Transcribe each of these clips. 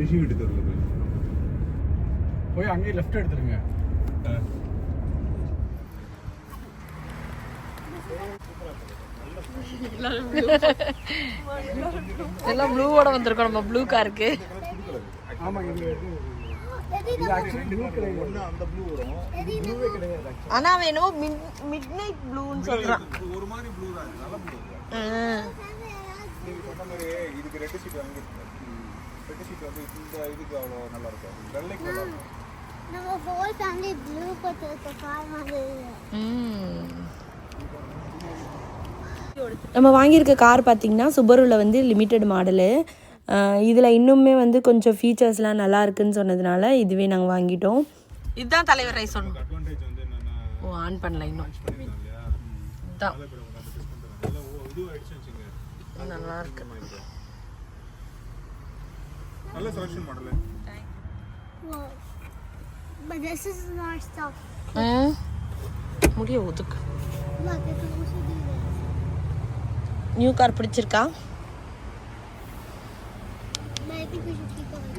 ரிஷி வீட்டு தெருவில் போய் அங்கேயே லெஃப்ட் எடுத்துருங்க. எல்லாம் ப்ளூவோட வந்திருக்கோம் நம்ம ப்ளூ காருக்கு. ஆமாம், இது ஆக்சுவலி ப்ளூ கிடையாது. ஒன்று அந்த ப்ளூ வரும், இது ப்ளூவே கிடையாது. ஆனால் அவன் என்னவோ மிட் நைட் ப்ளூன்னு சொல்கிறான். ஒரு மாதிரி ப்ளூ தான், நல்ல ப்ளூ. நீங்கள் சொன்ன மாதிரி இதுக்கு ரெட் ஷீட் வாங்கிருக்கேன். ரெட் ஷீட் வந்து இந்த இதுக்கு அவ்வளோ நல்லா இருக்கும், வெள்ளைக்கு நல்லா இருக்கும். நம்ம ஹோல் ஃபேமிலி ப்ளூ போட்டு கார் மாதிரி. நம்ம வாங்கியிருக்க கார் பார்த்திங்கன்னா சுபருவில் வந்து லிமிட்டெட் மாடலு. இதில் இன்னுமே வந்து கொஞ்சம் ஃபீச்சர்ஸ்லாம் நல்லா இருக்குன்னு சொன்னதுனால இதுவே நாங்கள் வாங்கிட்டோம். இதுதான் தலைவர் ரைஸ் சொன்னோம். அட்வான்டேஜ் வந்து என்னன்னா, ஓ ஆன் பண்ணல இன்னும். இதுதான் நல்லா இருக்கு. நல்ல selection model. But this is our stuff. முடிய ஒதுக்கு. Look, it can also do this. New car பிடிச்சிருக்கா? But I think we should keep going.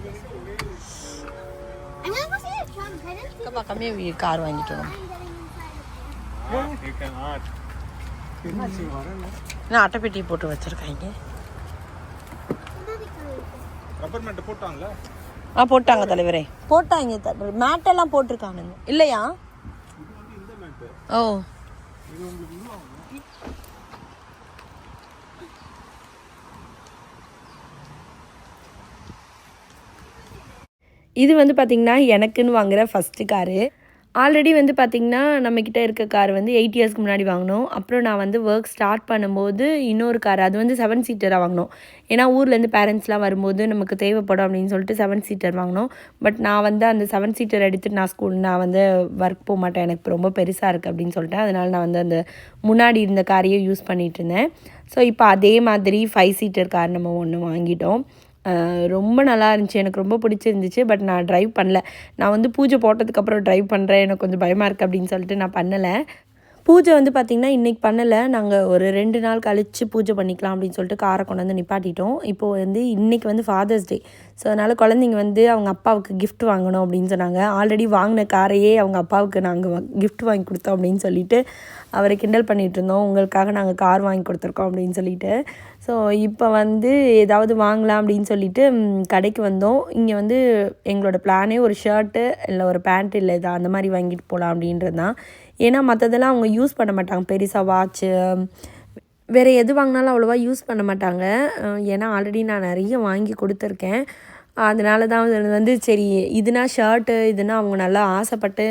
I'm gonna go see the trunk. I didn't see கம்மியாக car வாங்கிட்டோம். I'm getting inside. You cannot. நான் அட்டைப்பெட்டி போட்டு வச்சுருக்காங்க. Rubber mat போட்டாங்களா? போட்டாங்க தலைவரே, போட்டாங்க. மேட்டெல்லாம் போட்டிருக்கானுங்க இல்லையா? ஓ இது வந்து பார்த்திங்கன்னா எனக்குன்னு வாங்குகிற ஃபஸ்ட்டு காரு. ஆல்ரெடி வந்து பார்த்திங்கன்னா நம்மக்கிட்ட இருக்க கார் வந்து 8 இயர்ஸ்க்கு முன்னாடி வாங்கினோம். அப்புறம் நான் வந்து ஒர்க் ஸ்டார்ட் பண்ணும்போது இன்னொரு கார், அது வந்து 7 சீட்டராக வாங்கினோம். ஏன்னா ஊர்லேருந்து பேரண்ட்ஸ்லாம் வரும்போது நமக்கு தேவைப்படும் அப்படின்னு சொல்லிட்டு 7 சீட்டர் வாங்கினோம். பட் நான் வந்து அந்த 7 சீட்டர் எடுத்துட்டு நான் வந்து ஒர்க் போக மாட்டேன், எனக்கு ரொம்ப பெருசாக இருக்குது அப்படின்னு சொல்லிட்டேன். அதனால் நான் வந்து அந்த முன்னாடி இருந்த காரையே யூஸ் பண்ணிகிட்டு இருந்தேன். ஸோ இப்போ அதே மாதிரி 5 சீட்டர் கார் நம்ம ஒன்று வாங்கிட்டோம். ரொம்ப நல்லா இருந்துச்சு, எனக்கு ரொம்ப பிடிச்சிருந்துச்சு. பட் நான் ட்ரைவ் பண்ணல. நான் வந்து பூஜை போட்டதுக்கப்புறம் ட்ரைவ் பண்ணுறேன், எனக்கு கொஞ்சம் பயமாக இருக்குது அப்படின்னு சொல்லிட்டு நான் பண்ணலை. பூஜை வந்து பார்த்திங்கன்னா இன்றைக்கி பண்ணலை, நாங்கள் ஒரு 2 நாள் கழித்து பூஜை பண்ணிக்கலாம் அப்படின்னு சொல்லிட்டு காரை கொண்டு வந்து நிப்பாட்டிட்டோம். இப்போது வந்து இன்றைக்கி வந்து ஃபாதர்ஸ் டே. ஸோ அதனால் குழந்தைங்க வந்து அவங்க அப்பாவுக்கு கிஃப்ட் வாங்கணும் அப்படின்னு சொன்னாங்க. ஆல்ரெடி வாங்கின காரையே அவங்க அப்பாவுக்கு நாங்கள் கிஃப்ட் வாங்கி கொடுத்தோம் அப்படின்னு சொல்லிட்டு அவரை கிண்டல் பண்ணிகிட்டு இருந்தோம். உங்களுக்காக நாங்கள் கார் வாங்கி கொடுத்துருக்கோம் அப்படின்னு சொல்லிட்டு. ஸோ இப்போ வந்து ஏதாவது வாங்கலாம் அப்படின்னு சொல்லிட்டு கடைக்கு வந்தோம். இங்கே வந்து எங்களோட பிளானே ஒரு ஷர்ட்டு இல்லை ஒரு பேண்ட் இல்லை இதை அந்த மாதிரி வாங்கிட்டு போகலாம் அப்படின்றது தான். ஏன்னா மற்றதெல்லாம் அவங்க யூஸ் பண்ண மாட்டாங்க, பெருசாக வாட்ச்சு வேறு எது வாங்கினாலும் அவ்வளோவா யூஸ் பண்ண மாட்டாங்க. ஏன்னா ஆல்ரெடி நான் நிறைய வாங்கி கொடுத்துருக்கேன். அதனால தான் வந்து சரி இதுனா ஷர்ட்டு இதுனா அவங்க நல்லா ஆசைப்பட்டு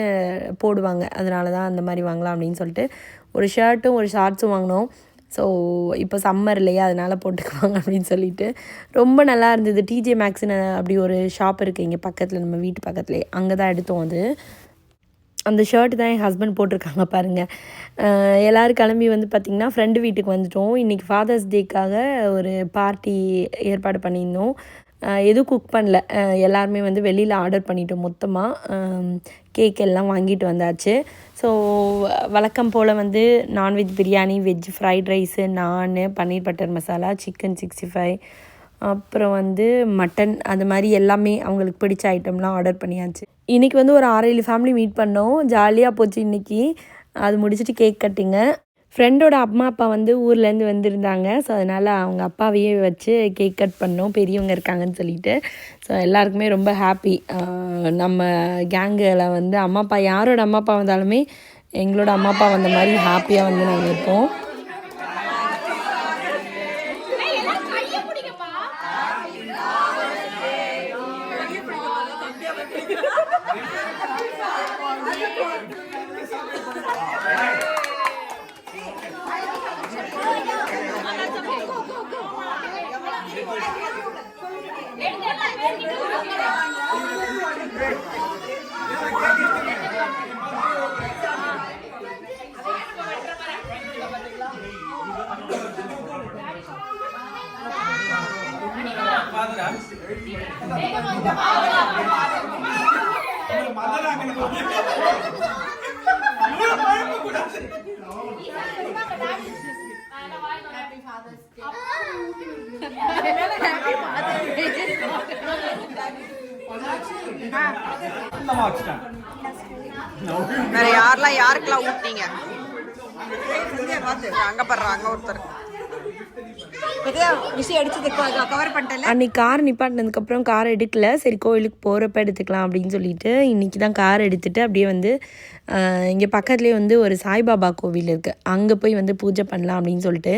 போடுவாங்க, அதனால தான் அந்த மாதிரி வாங்கலாம் அப்படின்னு சொல்லிட்டு ஒரு ஷர்ட்டும் ஒரு ஷார்ட்ஸும் வாங்கினோம். ஸோ இப்போ சம்மர் இல்லையா, அதனால் போட்டுக்குவாங்க அப்படின்னு சொல்லிட்டு ரொம்ப நல்லா இருந்தது. டிஜே மேக்ஸ்னு அப்படி ஒரு ஷாப் இருக்குது இங்கே பக்கத்தில், நம்ம வீட்டு பக்கத்துலேயே, அங்கே தான் எடுத்தோம். அது அந்த ஷர்ட்டு தான் என் ஹஸ்பண்ட் போட்டிருக்காங்க பாருங்கள். எல்லோரும் கிளம்பி வந்து பார்த்திங்கன்னா ஃப்ரெண்டு வீட்டுக்கு வந்துட்டோம். இன்றைக்கி ஃபாதர்ஸ் டேக்காக ஒரு பார்ட்டி ஏற்பாடு பண்ணியிருந்தோம். எதுவும் குக் பண்ணல, எல்லாருமே வந்து வெளியில் ஆர்டர் பண்ணிட்டோம் மொத்தமாக. கேக் எல்லாம் வாங்கிட்டு வந்தாச்சு. ஸோ வழக்கம் போல் வந்து non veg biryani, veg fried rice, நான், பன்னீர் பட்டர் மசாலா, சிக்கன் 65, அப்புறம் வந்து மட்டன், அது மாதிரி எல்லாமே அவங்களுக்கு பிடிச்ச ஐட்டம்லாம் ஆர்டர் பண்ணியாச்சு. இன்றைக்கி வந்து ஒரு 6-7 ஃபேமிலி மீட் பண்ணோம், ஜாலியாக போச்சு இன்றைக்கி. அது முடிச்சுட்டு கேக் கட்டிங்க. ஃப்ரெண்டோட அம்மா அப்பா வந்து ஊர்லேருந்து வந்திருந்தாங்க. ஸோ அதனால் அவங்க அப்பாவையே வச்சு கேக் கட் பண்ணோம், பெரியவங்க இருக்காங்கன்னு சொல்லிட்டு. ஸோ எல்லாருக்குமே ரொம்ப ஹாப்பி. நம்ம கேங்கில் வந்து அம்மா அப்பா, யாரோட அம்மா அப்பா வந்தாலுமே எங்களோட அம்மா அப்பா வந்த மாதிரி ஹாப்பியாக வந்து நாங்கள் இருப்போம். வேற யாரெல்லாம் யாருக்கெல்லாம் ஊட்டிங்க அங்க பாடுற அங்க ஒருத்தர் விஷயம் அடிச்சது கவர் பண்ணிட்டேன். அன்றைக்கி கார் நிப்பாட்டினதுக்கப்புறம் கார் எடுக்கல. சரி கோயிலுக்கு போகிறப்ப எடுத்துக்கலாம் அப்படின்னு சொல்லிட்டு இன்றைக்கி தான் கார் எடுத்துகிட்டு அப்படியே வந்து இங்கே பக்கத்துலேயே வந்து ஒரு சாய்பாபா கோவில் இருக்குது, அங்கே போய் வந்து பூஜை பண்ணலாம் அப்படின்னு சொல்லிட்டு.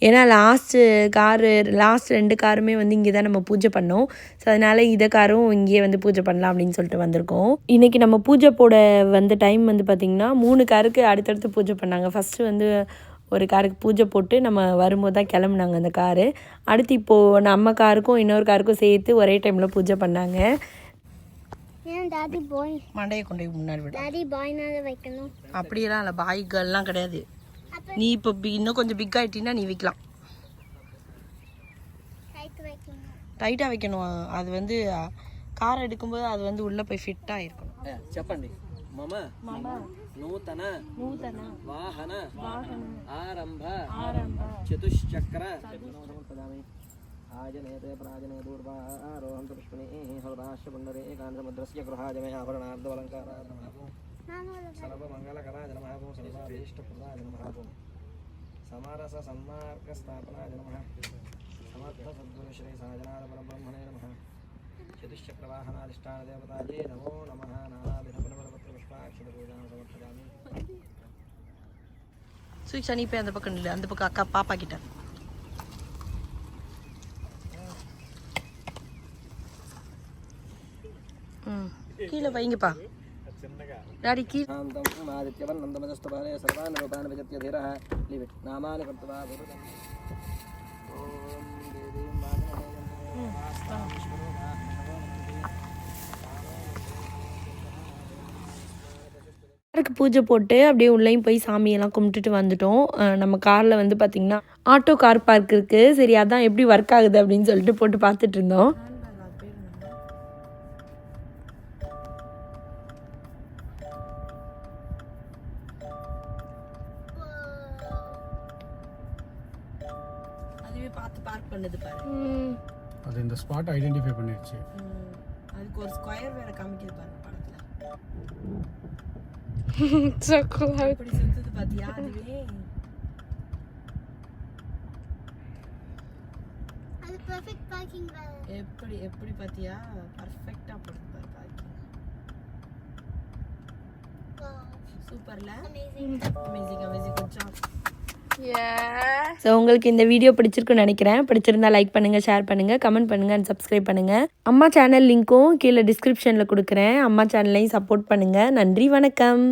ஏன்னா லாஸ்ட்டு 2 காருமே வந்து இங்கே தான் நம்ம பூஜை பண்ணோம். ஸோ அதனால் இதை காரும் இங்கேயே வந்து பூஜை பண்ணலாம் அப்படின்னு சொல்லிட்டு வந்திருக்கோம். இன்றைக்கி நம்ம பூஜை போட வந்த டைம் வந்து பார்த்திங்கன்னா 3 காருக்கு அடுத்தடுத்து பூஜை பண்ணாங்க. ஃபஸ்ட்டு வந்து ஒரு காருக்கு பூஜை போட்டு நம்ம வரும்போது தான் கிளம்புனாங்க அந்த காரு. அடுத்து இப்போது நம்ம காருக்கும் இன்னொரு காருக்கும் சேர்த்து ஒரே டைமில் பூஜை பண்ணாங்க. ஏன் டாடி பாய் மண்டையை கொண்டு போய் முன்னாடி விட. டாடி பாய்னால வைக்கணும். அப்படியெல்லாம் இல்லை, பாய் கேர்ள்லாம் கிடையாது. நீ இப்போ இன்னும் கொஞ்சம் பிக் ஆகிட்டீங்கன்னா நீ வைக்கலாம். டைட் வைக்கணும். டைட்டாக வைக்கணும். அது வந்து கார் எடுக்கும்போது அது வந்து உள்ளே போய் ஃபிட்டாக இருக்கணும். చెప్పండి మమ నూతన వాహన ఆరంభ చతుశ్చక్ర ఆజనేతే ప్రాజనే దూర్వా ఆరోహంత పుష్పణి హృదాశ్య పుండరే ఏకాంధ్రముద్రస్య గృహాజమే ఆభరణార్థవలంకారాయ నమః సర్వమంగళకరాయ నమః సర్వాభీష్టప్రదాయ నమః సమారస సన్మార్గ స్థాపనాయ నమః సమర్థ సద్గురు శ్రీ సాజనాద పరబ్రహ్మణే నమః చతుశ్చక్రవాహనాధిష్టాన దేవతాయే నమో నమః నానావిధ పుష్పాక్షర పూజాం సమర్పయామి. சுவிக்ஷா நீ போய் அந்த பக்கம் இல்லை, அந்த பக்கம் அக்கா பாப்பா கிட்ட. கீழே வைங்கப்பா டாடி கீழே. शान्तं आदित्यवन्नन्दमजस्तपाले सर्वान् रूपान् विजत्य धीरः लिविट् नामानि कृत्वा गुरुदम् ॐ देवीं காருக்கு பூஜை போட்டு அப்படியே உள்ளேயும் போய் சாமியெல்லாம் கும்பிட்டுட்டு வந்துட்டோம். நம்ம காரில் வந்து பார்த்திங்கன்னா ஆட்டோ கார் பார்க் இருக்குது. சரி அதான் எப்படி ஒர்க் ஆகுது அப்படின்னு சொல்லிட்டு போட்டு பார்த்துட்டு இருந்தோம். அதுவே பார்த்து பார்க் பண்ணுது பாரு. அது இந்த ஸ்பாட் ஐடென்டிஃபை பண்ணிடுச்சு. அதுக்கு ஒரு ஸ்கொயர் வேற காமிக்குது பாருங்க படத்துல. So cool. எப்படி சுத்துது பாத்தியா அதுவே. அது பெர்ஃபெக்ட் பார்க்கிங் வேற. எப்படி பாத்தியா பர்ஃபெக்ட்டா போடுது பாரு பார்க்கிங். சூப்பர்ல. Amazing good job. Yeah. So உங்களுக்கு இந்த வீடியோ பிடிச்சிருக்குன்னு நினைக்கிறேன். பிடிச்சிருந்தா லைக் பண்ணுங்கள், ஷேர் பண்ணுங்கள், கமெண்ட் பண்ணுங்கள் அண்ட் சப்ஸ்கிரைப் பண்ணுங்கள். அம்மா சேனல் லிங்க்கும் கீழே டிஸ்கிரிப்ஷனில் கொடுக்குறேன். அம்மா சேனலையும் சப்போர்ட் பண்ணுங்கள். நன்றி, வணக்கம்.